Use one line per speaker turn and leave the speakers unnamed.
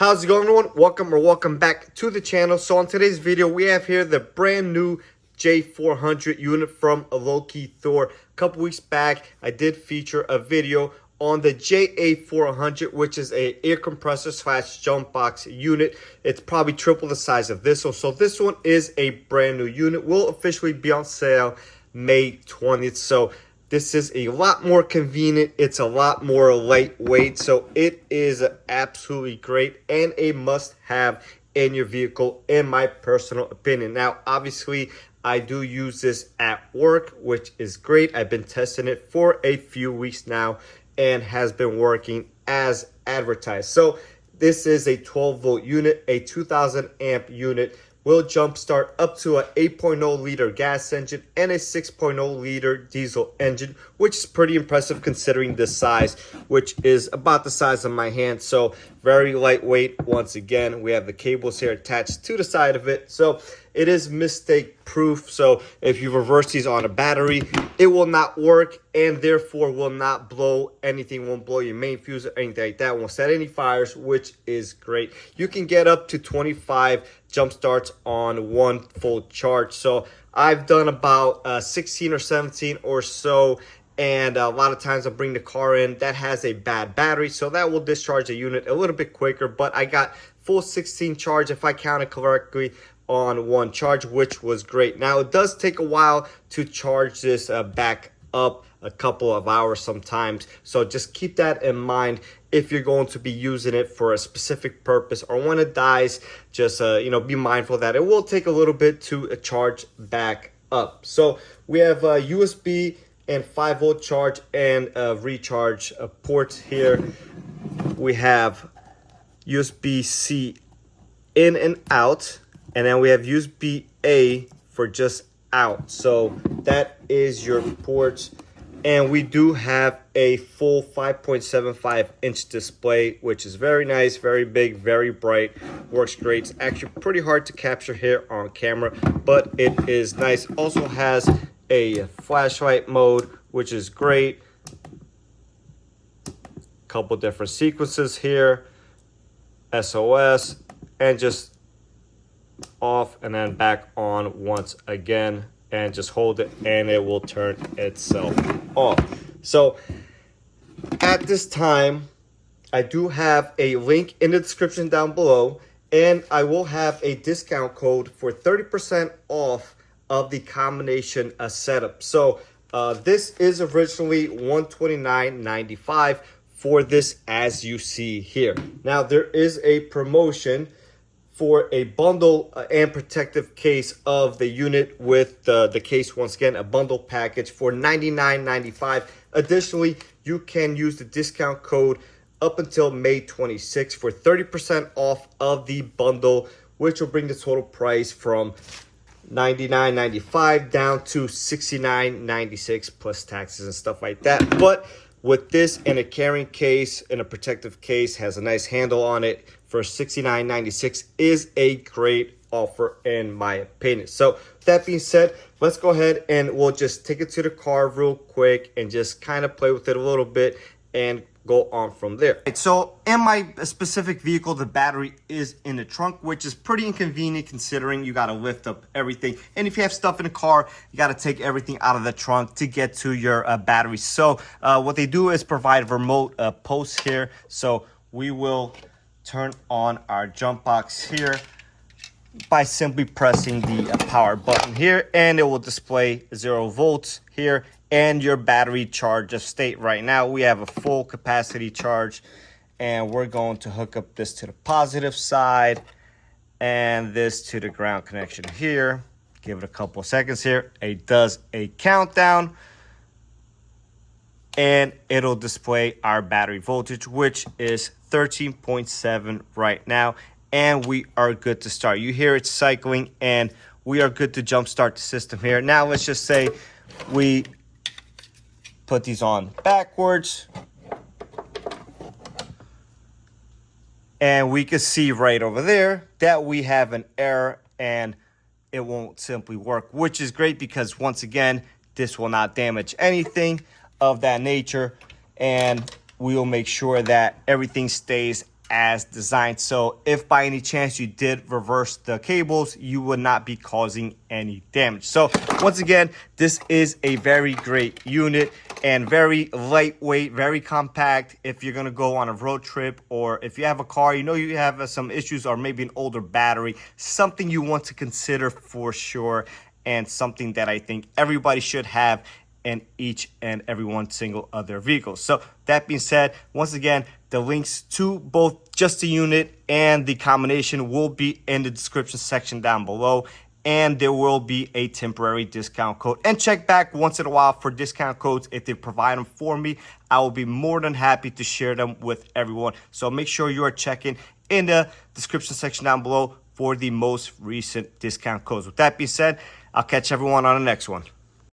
How's it going, everyone? Welcome back to the channel. So on today's video, we have here the brand new J400 unit from Lokithor. A couple weeks back, I did feature a video on the JA400, which is a air compressor / jump box unit. It's probably triple the size of this one. So this one is a brand new unit. Will officially be on sale May 20th. So this is a lot more convenient. It's a lot more lightweight. So it is absolutely great and a must-have in your vehicle, in my personal opinion. Now, obviously, I do use this at work, which is great. I've been testing it for a few weeks now and has been working as advertised. So this is a 12-volt unit, a 2,000 amp unit. Will jumpstart up to a 8.0 liter gas engine and a 6.0 liter diesel engine, which is pretty impressive considering the size, which is about the size of my hand. So very lightweight. Once again, we have the cables here attached to the side of it. So it is mistake proof. So if you reverse these on a battery, it will not work and therefore will not blow anything, won't blow your main fuse or anything like that, won't set any fires, which is great. You can get up to 25 jump starts on one full charge. So I've done about 16 or 17 or so, and a lot of times I'll bring the car in that has a bad battery, so that will discharge the unit a little bit quicker. But I got full 16 charge, if I counted correctly, on one charge, which was great. Now it does take a while to charge this back up, a couple of hours sometimes, so just keep that in mind if you're going to be using it for a specific purpose, or when it dies, just be mindful that it will take a little bit to charge back up. So we have USB and 5-volt charge and recharge ports here. We have USB-C in and out, and then we have USB-A for just out. So that is your ports. And we do have a full 5.75 inch display, which is very nice, very big, very bright, works great. It's actually pretty hard to capture here on camera, but it is nice. Also has a flashlight mode, which is great. Couple different sequences here, SOS, and just off and then back on once again, and just hold it and it will turn itself off. So at this time, I do have a link in the description down below, and I will have a discount code for 30% off of the combination setup. So this is originally $129.95 for this, as you see here. Now there is a promotion for a bundle and protective case of the unit with the case, once again, a bundle package for $99.95. Additionally, you can use the discount code up until May 26th for 30% off of the bundle, which will bring the total price from $99.95 down to $69.96 plus taxes and stuff like that. But with this in a carrying case, in a protective case, has a nice handle on it, for $69.96 is a great offer in my opinion. So that being said, let's go ahead and we'll just take it to the car real quick and just kind of play with it a little bit and go on from there. So in my specific vehicle, the battery is in the trunk, which is pretty inconvenient considering you got to lift up everything. And if you have stuff in the car, you got to take everything out of the trunk to get to your battery. So what they do is provide remote posts here. So we will turn on our jump box here by simply pressing the power button here, and it will display 0 volts here and your battery charge state. Right now we have a full capacity charge, and we're going to hook up this to the positive side and this to the ground connection here. Give it a couple of seconds here. It does a countdown and it'll display our battery voltage, which is 13.7 right now, and we are good to start. You hear it cycling, and we are good to jump start the system here. Now let's just say we put these on backwards, and we can see right over there that we have an error and it won't simply work, which is great because once again, this will not damage anything of that nature, and we will make sure that everything stays as designed. So if by any chance you did reverse the cables, you would not be causing any damage. So once again, this is a very great unit and very lightweight, very compact. If you're gonna go on a road trip, or if you have a car, you know you have some issues, or maybe an older battery, something you want to consider for sure, and something that I think everybody should have in each and every one single other vehicle. So that being said, once again, the links to both just the unit and the combination will be in the description section down below, and there will be a temporary discount code. And check back once in a while for discount codes. If they provide them for me, I will be more than happy to share them with everyone. So make sure you are checking in the description section down below for the most recent discount codes. With that being said, I'll catch everyone on the next one.